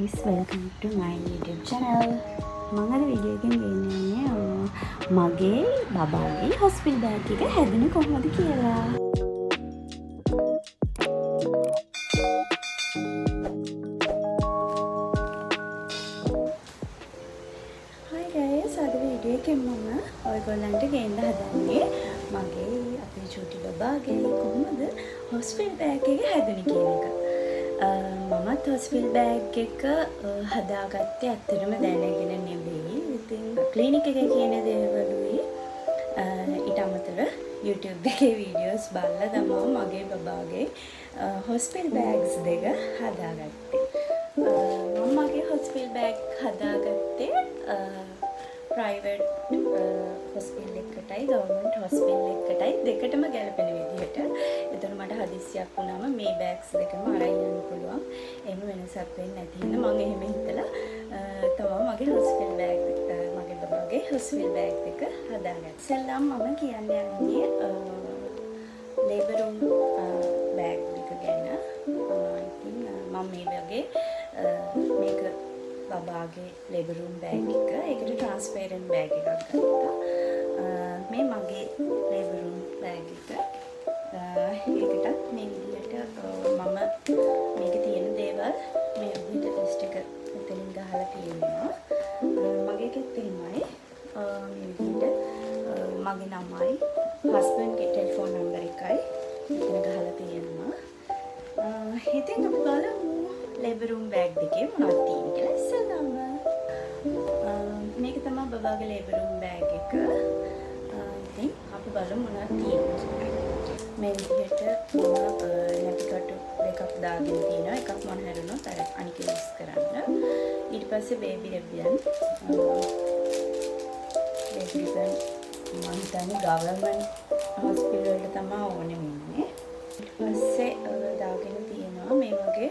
guys, welcome to my YouTube channel. මම අද video එකෙන් ගෙන්නන්නේ මගේ බබාගේ හොස්පිටල් බෑග් එක හැදුනේ කොහොමද කියලා. Hi guys, අද වීඩියෝ එකෙන් මම ඔයගොල්ලන්ට ගෙන්න හදන්නේ මගේ අපේ චූටි බබාගේ කොහොමද හොස්පිටල් බෑග් එක හැදුනේ කියන එක. මමත් හොස්පිටල් බෑග් එක හදාගත්තේ ඇත්තටම දැනගෙන නෙවෙයි. ඉතින් ක්ලිනික් එකේ කියන දේවලුයි ඊට අමතරව YouTube එකේ වීඩියෝස් බලලා තමයි මගේ බබාගේ හොස්පිටල් බෑග්ස් දෙක හදාගත්තේ. මම මගේ හොස්පිටල් බෑග් හදාගත්තේ ප්‍රයිවට් හොස්පිටල් එකකටයි ගවර්න්මන්ට් හොස්පිටල් එකකටයි දෙකටම ගැලපෙන විදිහට. එතන මට හදිස්සියක් වුණාම මේ බෑග්ස් දෙකම අරන් යන්න පුළුවන්. එහෙම වෙනසක් වෙන්නේ නැති හින්දා මම එහෙම හිතලා තමයි මගේ හොස්පිටල් බෑග් මගේ බබාගේ හොස්පිටල් බෑග් එක හදාගත්තේ. ඉතින් මම කියන්නේ ලේබර් රූම් බෑග් එක ගැන. ඉතින් මම මේ වගේ මේක බබාගේ ලේබර් රූම් බෑග් එක. ඒකට ට්‍රාන්ස්පරන්ට් බෑග් එකක් ගත්තා. මේ මගේ ලේබර් රූම් බෑග් එක. ඒකටත් මේ විදිහට මම මේකේ තියෙන දේවල් මේ විදිහට ලිස්ට් එක මෙතනින් ගහලා තියෙනවා. මගේ එකෙත් එහෙමයි. මේ විදිහට මගේ නමයි හස්බන්ඩ්ගේ ටෙලිෆෝන් නම්බර් එකයි මෙතන ගහලා තියෙනවා. ඉතින් අපි බලමු ලේබර් රූම් බෑග් දෙකේ මොනවද තියෙන්නේ කියලා. ඉස්සෙල්ලාම මේක තමයි බබාගේ ලේබර් රූම් බෑග් එක. ඉතින් අපි බලමු මොනවද තියෙන්නේ. මේ විදිහට නැටි කටු දෙකක් දාගෙන තියෙනවා. එකක් මොන හැරුණොත් අර අනික යූස් කරන්න. ඊට පස්සේ බේබි රිබන් මම හිතන්නේ ගවර්න්මන්ට් හොස්පිටල් වලට තමයි ඕනේ වෙන්නේ. ඊට පස්සේ දාගෙන තියෙනවා මේ වගේ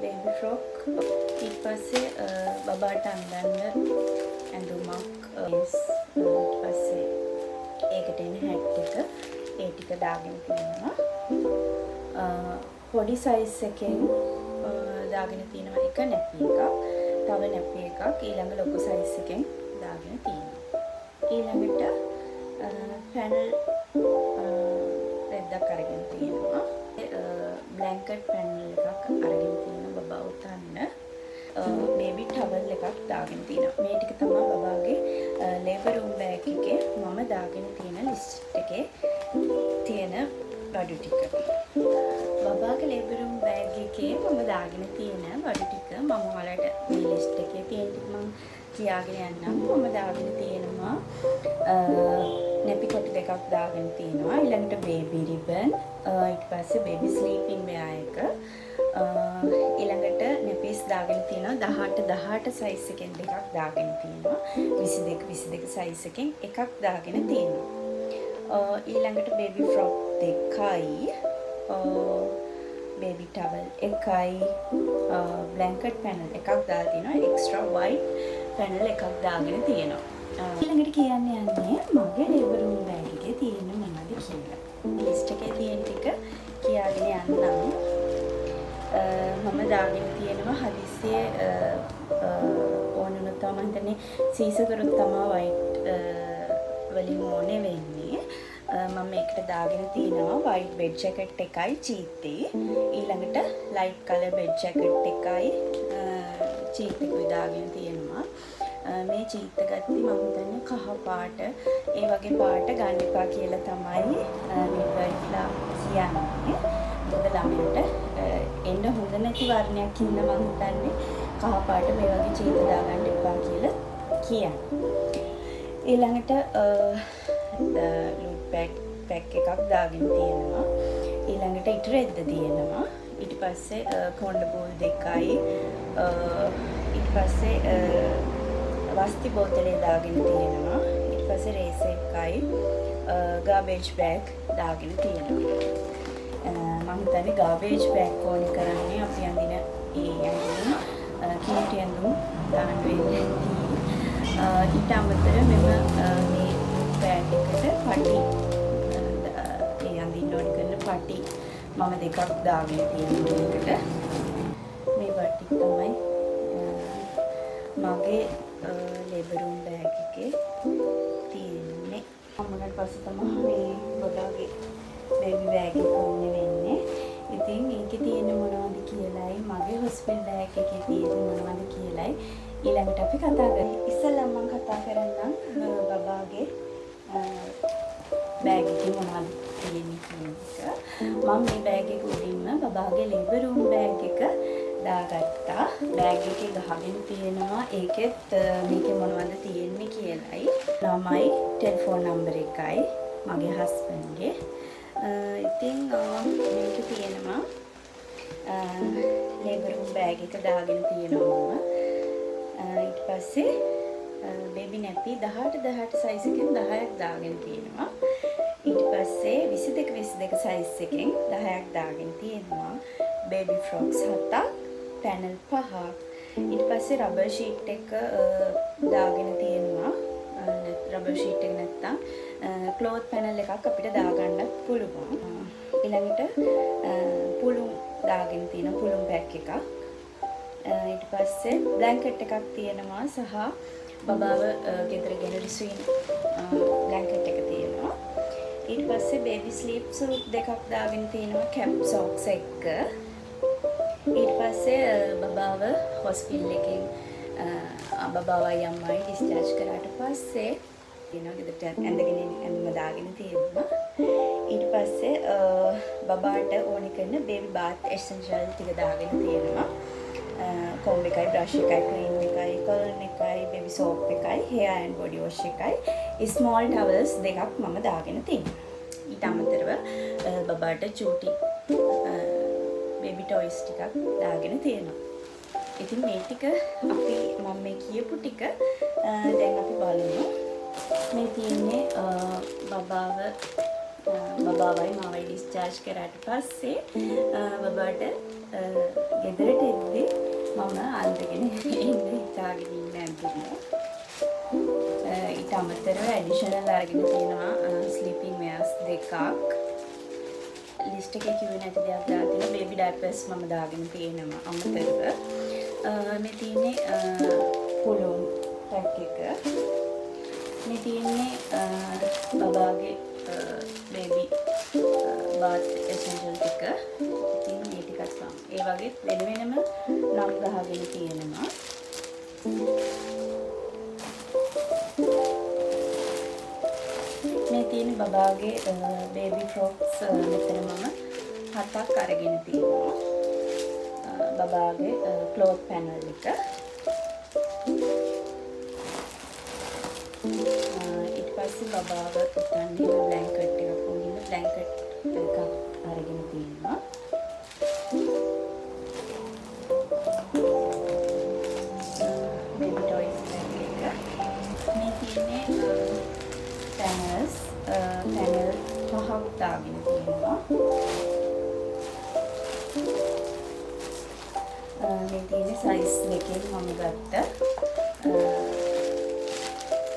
බේබි ෆ්‍රොක්. ඊට පස්සේ බබාට අඳින්න ඇඳුමක්. ඊට පස්සේ ඒකට එන හැට් එක ඒ ටික දාගෙන තියෙනවා. පොඩි සයිස් එකෙන් දාගෙන තියෙනවා එක නැපි එකක්. තව නැපි එකක් ඊළඟ ලොකු සයිස් එකෙන් දාගෙන තියෙනවා. ඊළඟට පැනල් රෙද්දක් අරගෙන තියෙනවා. බ්ලැන්කට් පැනල් එකක් අරගෙන තියෙනවා බබා උතන්න. බේබි ටවල් එකක් දාගෙන තියෙනවා. මේ ටික තමයි බබාගේ ලේබර් රූම් බෑග් එකේ මම දාගෙන තියෙන ලිස්ට් එකේ තියෙන බඩු ටික. බබාගේ ලේබර් රූම් බෑග් එකේ මම දාගෙන තියෙන බඩු ටික මම ඔයාලට මේ ලිස්ට් එකේ තියෙන ටික මම කියාගෙන යන්නම්. මම දාගෙන තියෙනවා නැපි කොට දෙකක් දාගෙන තියෙනවා. ඊළඟට බේබි රිබන්, ඊට පස්සේ බේබි ස්ලීපින් වෙයා එක. ඊළඟට නැපිස් දාගෙන තියෙනවා 18 සයිස් එකෙන් දෙකක් දාගෙන තියෙනවා. 22 සයිස් එකෙන් එකක් දාගෙන තියෙනවා. ඊළඟට බේබි ෆ්‍රොක් දෙකයි, බේබි ටවල් එකයි, බ්ලැන්කට් පැනල් එකක් දාලා තියෙනවා. එක්ස්ට්‍රා වයිට් පැනල් එකක් දාගෙන තියෙනවා. ඊළඟට කියන්න යන්නේ මගේ ලේබර් රූම් බෑග් එකේ තියෙන මොනවද කියලා. ලිස්ට් එකේ තියෙන ටික කියාගෙන යන්නම්. මම දාගෙන තියෙනවා හදිස්සියේ ඕනොත් තමයි හිතන්නේ සීසකරුත් තමයි වයිට් වලින් ඕනේ වෙන්නේ. මම මේකට දාගෙන තියෙනවා වයිට් බෙඩ් ජැකට් එකයි චීත්තේ. ඊළඟට ලයිට් කලර් බෙඩ් ජැකට් එකයි චීත්තෙකුයි දාගෙන තියෙනවා. මේ චීත්ත ගත්තී මම හිතන්නේ කහ පාට ඒ වගේ පාට ගන්න එපා කියලා තමයි මිඩ්වයිෆ්ලා කියන්නේ. මොකද ළමයට එන්න හොඳ නැති වර්ණයක් ඉන්න මම හිතන්නේ කහ පාට මේ වගේ චීත දාගන්න එපා කියලා කියන්නේ. ඊළඟට ලූට් පැක් එකක් දාගෙන තියෙනවා. ඊළඟට ඉට රෙද්ද තියෙනවා. ඊට පස්සේ කොණ්ඩ බෝල් දෙකයි. ඊට පස්සේ වස්ති බෝතලේ දාගෙන තියෙනවා. ඊට පස්සේ රේස් එකයි ගාබේජ් බෑග් දාගෙන තියෙනවා. මම හිතන්නේ ගාබේජ් බෑග් ඕනේ කරන්නේ අපි අඳින ඒ ඇඳුම් කීටි ඇඳුම් දාන්න වෙන්නේ. ඊට අමතරව මෙම මේ බෑග් එකට පටි ඒ අඳින්න ඕනේ කරන පටි මම දෙකක් දාගෙන තියෙනවා. මේ පටි තමයි පස්සේ තමයි මේ බබාගේ බේබි බෑග් එක ඕනේ වෙන්නේ. ඉතින් ඒකේ තියෙන මොනවද කියලායි මගේ හොස්පිටල් බෑග් එකේ තියෙන මොනවද කියලායි ඊළඟට අපි කතා කරමු. ඉස්සෙල්ලා මම කතා කරන්නම් බබාගේ බෑග් එකේ මොනවද තියෙන්නේ කියන එක. මම මේ බෑග් එක උඩින්ම බබාගේ ලේබර් රූම් බෑග් එක දාගත්තා. බෑග් එකේ ගහගෙන තියෙනවා ඒකෙත් මේකේ මොනවද තියෙන්නේ කියලායි. ළමයි ටෙලිෆෝන් නම්බර් එකයි මගේ හස්බන්ඩ්ගේ. ඉතින් මේක තියෙනවා ලේබර් රූම් බෑග් එක දාගෙන තියෙනවා. ඊට පස්සේ බේබි නැපි 18 සයිස් එකෙන් 10ක් දාගෙන තියෙනවා. ඊට පස්සේ 22 සයිස් එකෙන් 10ක් දාගෙන තියෙනවා. බේබි ෆ්‍රොක්ස් 7ක්, පැනල් 5ක්. ඊට පස්සේ රබර් ෂීට් එක දාගෙන තියෙනවා. රබර් ෂීට් එක නැත්තම් ක්ලෝත් පැනල් එකක් අපිට දාගන්නත් පුළුවන්. ඊළඟට පුළුම් දාගෙන තියෙන පුළුම් පැක් එකක්. ඊට පස්සේ බ්ලැන්කට් එකක් තියෙනවා සහ බබාව ගෙදර ගෙන රිසීන් බ්ලැන්කට් එක තියෙනවා. ඊට පස්සේ බේබි ස්ලීප් සූට් දෙකක් දාගෙන තියෙනවා කැප් සොක්ස් එක්ක. ඊට පස්සේ බබාව හොස්පිටල් එකෙන් බබාවයි අම්මයි ඩිස්චාර්ජ් කරාට පස්සේ තියෙනවා ගෙදරට ඇඳගෙන ඇඳුම දාගෙන තියෙනවා. ඊට පස්සේ බබාට ඕනි කරන බේබි බාත් එසෙන්ෂල් ටික දාගෙන තියෙනවා. කොම්බ් එකයි, බ්‍රෂ් එකයි, ක්‍රීම් එකයි, කලර්න් එකයි, බේබි සෝප් එකයි, hair and body wash එකයි, ස්මෝල් ටවල්ස් දෙකක් මම දාගෙන තියෙනවා. ඊට අමතරව බබාට චූටි බේබි ටොයිස් ටිකක් දාගෙන තියෙනවා. ඉතින් මේ ටික අපි මම මේ කියපු ටික දැන් අපි බලමු. මේ තියෙන්නේ බබාවයි මාවයි ඩිස්චාර්ජ් කරාට පස්සේ බබාට ගෙදරට එද්දී මම අල්ලගෙන ඉන්න හිතාගෙන ඉන්න ඇඳුම. ඊට අමතරව ඇඩිෂනල් අරගෙන තියෙනවා ස්ලීපින් වෙයර්ස් දෙකක්. ලිස්ට් එකේ කිව්වේ නැති දෙයක් දාලා තියෙනවා. බේබි ඩයපර්ස් මම දාගෙන තියෙනවා අමතරව. මේ තියෙන්නේ පුළුම් පැක් එක. මේ තියෙන්නේ බබාගේ බේබි බාත් එසෙන්ෂල් ටික. ඉතින් මේ ටිකත් ගන්න. ඒ වගේ වෙන වෙනම නම් ගහගෙන තියෙනවා. මේ තියෙන බබාගේ බේබි ෆ්‍රොක්ස් මෙතන මම 7ක් අරගෙන තියෙනවා. බබාගේ ක්ලෝත් පැනල් එක. ඊට පස්සේ බබාව උතන්නේ බ්ලැන්කට් එකක් උඩින් බ්ලැන්කට් එකක් අරගෙන තියෙනවා. බේබි ටොයිස් එක. මේ තියෙන්නේ පැනල්ස් පැනල් 5ක් දාගෙන තියෙනවා. මේ තියෙන්නේ සයිස් දෙකෙන් මම ගත්ත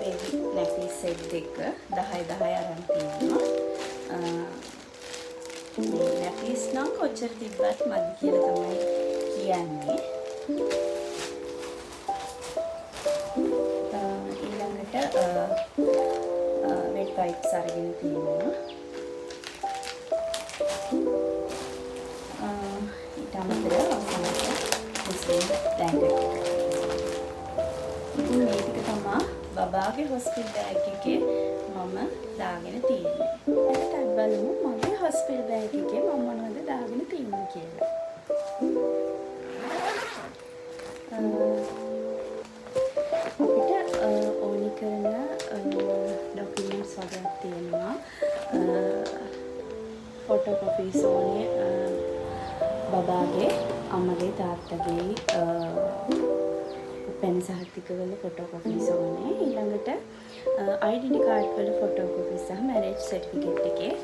බේබි නැපි සෙට් දෙක 10 අරන් තියෙනවා. මේ නැපිස් නම් කොච්චර තිබ්බත් මදි කියලා තමයි කියන්නේ. ඊළඟට වෙට් වයිප්ස් අරගෙන තියෙනවා. ඊට අමතරව අවසානට මුස්ලිම් බ්ලැන්කට් එක. ඉතින් මේ ටික තමයි බබාගේ හොස්පිටල් බෑග් එකේ මම දාගෙන තියෙන්නේ. ඒකත් බලමු මගේ හොස්පිටල් බෑග් එකේ මම මොනවද දාගෙන තියෙන්නේ කියලා. අපිට ඕනි කරන ඩොකියුමන්ට්ස් වගේක් තියෙනවා. ෆොටෝකොපීස් ඕනේ බබාගේ, අම්මගේ, තාත්තගේ පෙන් සහතිකවල ෆොටෝකොපීස් ඕනේ. ඊළඟට identity card වල ෆොටෝකොපීස් සහ මැරේජ් සර්ටිෆිකේට් එකේ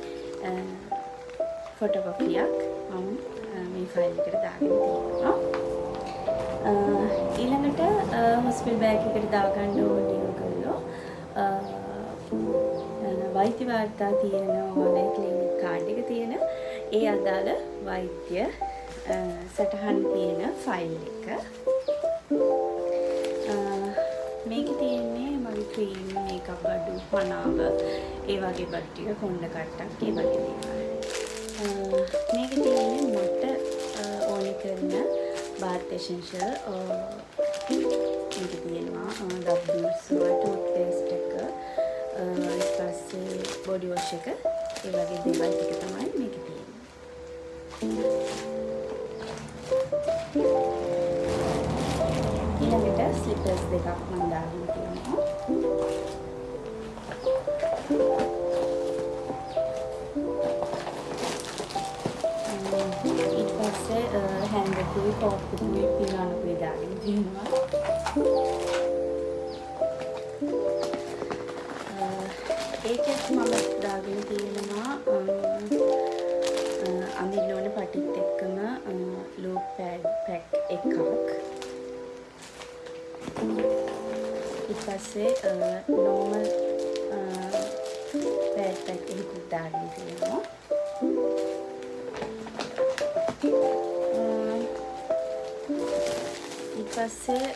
ෆොටෝකොපියක් මම මේ ෆයිල් එකට දාගෙන තියෙනවා. ඊළඟට හොස්පිටල් බෑග් එකට දාගන්න ඕනේ ඔයගොල්ලෝ වෛද්‍ය වාර්තා තියෙනවා, ක්ලිනික් කාඩ් එක තියෙන ඒ අදාළ වෛද්‍ය සටහන් තියෙන ෆයිල් එක. මේකේ තියෙන්නේ මගේ ක්‍රීම් මේකප් බඩු පනාව ඒ වගේ බඩු ටික කොණ්ඩ කට්ටක් ඒ වගේ දේවල්. මේක තියෙන්නේ මට ඕනේ කරන bath essential මේක තියෙනවා WSO toothpaste එක ඊට පස්සේ body wash එක ඒ වගේ දේවල් ටික තමයි මේක තියෙන්නේ. ඊළඟට ස්ලිපර්ස් දෙකක් මම දාගෙන තියෙනවා. ඊට පස්සේ හැන්ඩකුයි පොප්කුයි පිනානුකුයි දාගෙන තියෙනවා. ඒකත් මම දාගෙන තියෙනවා අඳින්න ඕන පටිත් එක්කම ලූප් පැක් එකක්. ඊට පස්සේ normal පැඩ් පැක් එකක් දාගෙන තියෙනවා. ඊට පස්සේ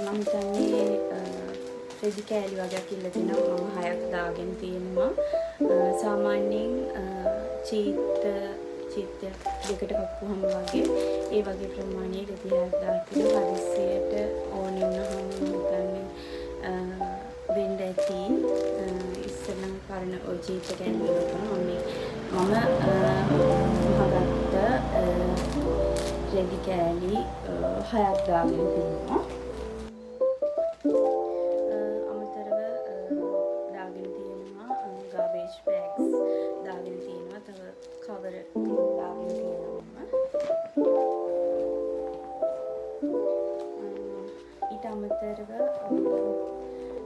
මම හිතන්නේ රෙදි කෑලි වගේක් ඉල්ල දෙනවා. මම 6ක් දාගෙන තියෙනවා. සාමාන්‍යයෙන් චීත්‍ය දෙකට කප්පුවම වගේ ඒ වගේ ප්‍රමාණයේ රෙදි 6ක් දාලා හදිස්සියට ඕනේ වුණාම හිතන්නේ වෙන්න ඇති. ඉස්සෙල්ලා කරන ඔය චීත්‍ය කෑලි වලට මම හදත්ත රෙදි කෑලි 6ක් දාගෙන තියෙනවා. අමතරව දාගෙන තියෙනවා garbage bags දාගෙන තියෙනවා. තව cover දාගෙන තියෙනවා. ඊට අමතරව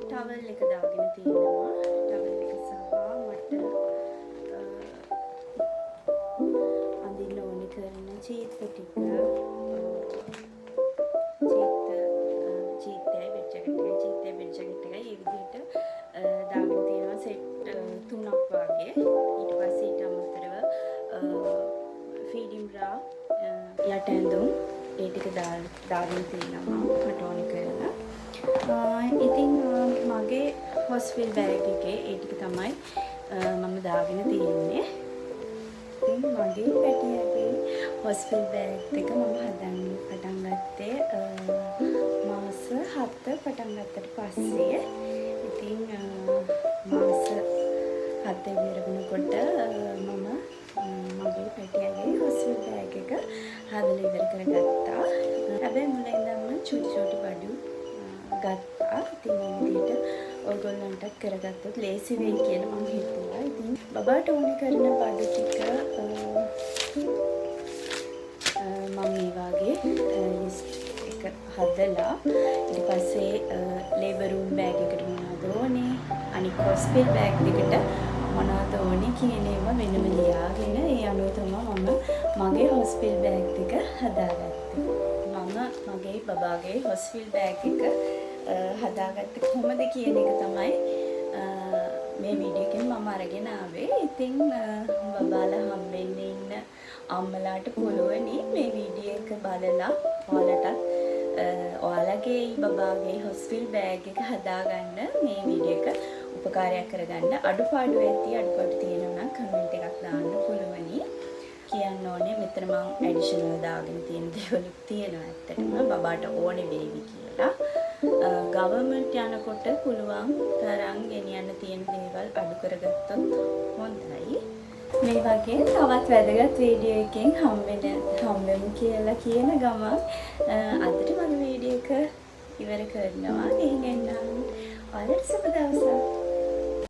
towel එක දාගෙන තියෙනවා. towel එක සහ මට අඳින්න ඕනේ කරන චීත්‍ය ටික චීත්‍යයි බෙඩ් ජැකට් එකයි ඒ විදිහට දාගෙන තියෙනවා සෙට් 3ක් වගේ. ඊට පස්සේ ඊට අමතරව ෆීඩින් බ්‍රා යට ඇඳුම් ඒ ටික දාගෙන තියෙනවා මට ඕනේ කරලා. ඉතින් මගේ හොස්පිටල් බෑග් එකේ ඒ ටික තමයි මම දාගෙන තියෙන්නේ. ඉතින් මගේ පැටියගේ හොස්පිටල් බෑග් එක මම හදන්න පටන් ගත්තේ මාස 7 පටන් ගත්තට පස්සේ. ඉතින් මාස 7 ඉවර වෙනකොට මම මගේ පැටියගේ හොස්පිටල් බෑග් එක හදලා ඉවර කරගත්තා. හැබැයි මුලින් ඉඳන්ම චුටි බඩු ගත්තා. ඉතින් මේ විදිහට ඔයගොල්ලන්ටත් කරගත්තොත් ලේසි වෙයි කියලා මම හිතුවා. ඉතින් බබාට ඕනේ කරන බඩු ටික මම මේ වගේ ලිස්ට් එක හදලා ඊට පස්සේ ලේබර් රූම් බෑග් එකට මොනවද ඕනේ අනිත් හොස්පිටල් බෑග් එකට මොනවද ඕනේ කියන ඒවා වෙනම ලියාගෙන ඒ අනුව තමයි මම මගේ හොස්පිටල් බෑග් එක හදාගත්තේ. මම මගේ බබාගේ හොස්පිටල් බෑග් එක හදාගත්තේ කොහොමද කියන එක තමයි මේ වීඩියෝ එකෙන් මම අරගෙන ආවේ. ඉතින් බබාලා හම්බෙන්න ඉන්න අම්මලාට පුළුවනි මේ වීඩියෝ එක බලලා ඔයාලටත් ඔයාලගේ බබාගේ හොස්පිටල් බෑග් එක හදාගන්න මේ වීඩියෝ එක උපකාරයක් කරගන්න. අඩුපාඩු තියෙනවා නම් කමෙන්ට් එකක් දාන්න පුළුවනි. කියන්න ඕනේ මෙතන මම ඇඩිෂනල් දාගෙන තියෙන දේවල් තියෙනවා ඇත්තටම බබාට ඕනේ වේවි කියලා. ගවර්න්මන්ට් යනකොට පුළුවන් තරම් ගෙනියන්න තියෙන දේවල් අඩු කරගත්තොත් හොඳයි. මේ වගේ තවත් වැදගත් වීඩියෝ එකකින් හම්බෙමු කියලා කියන ගමන් අදට මගේ වීඩියෝ එක ඉවර කරනවා. එහෙනම් ඔයාලට සුබ දවසක්.